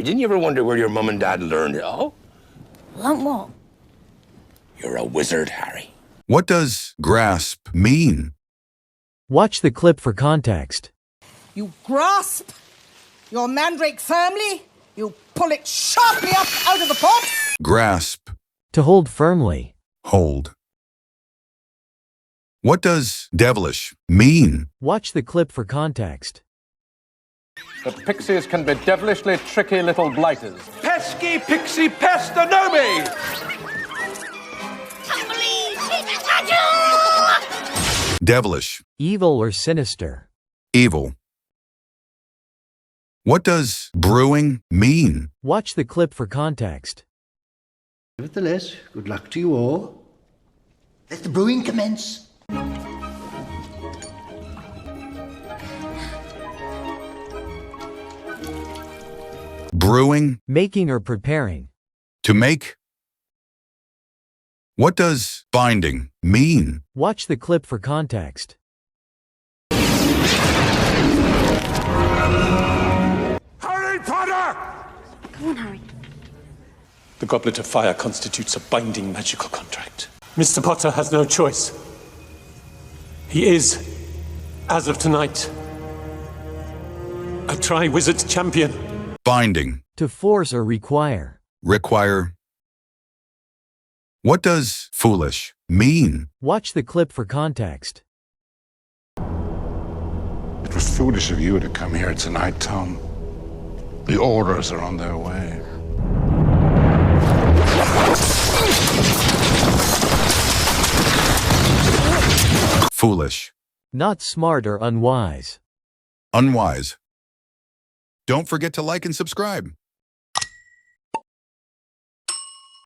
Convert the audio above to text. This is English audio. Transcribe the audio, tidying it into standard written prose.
Didn't you ever wonder where your mum and dad learned it all? Learned what? You're a wizard, Harry. What does grasp mean? Watch the clip for context. You grasp your mandrake firmly, you pull it sharply up out of the pot. Grasp. To hold firmly. Hold. What does devilish mean? Watch the clip for context. The pixies can be devilishly tricky little blighters. Pesky pixie pestanomi! Devilish. Evil or sinister. Evil. What does brewing mean? Watch the clip for context. Nevertheless, good luck to you all. Let the brewing commence. Brewing. Making or preparing. To make. What does binding mean? Watch the clip for context. Harry Potter! Come on, Harry. The Goblet of Fire constitutes a binding magical contract. Mr. Potter has no choice. He is, as of tonight, a Tri-Wizards champion. Binding. To force or require. Require. What does foolish mean? Watch the clip for context. It was foolish of you to come here tonight, Tom. The orders are on their way. Foolish. Not smart or unwise. Unwise. Don't forget to like and subscribe.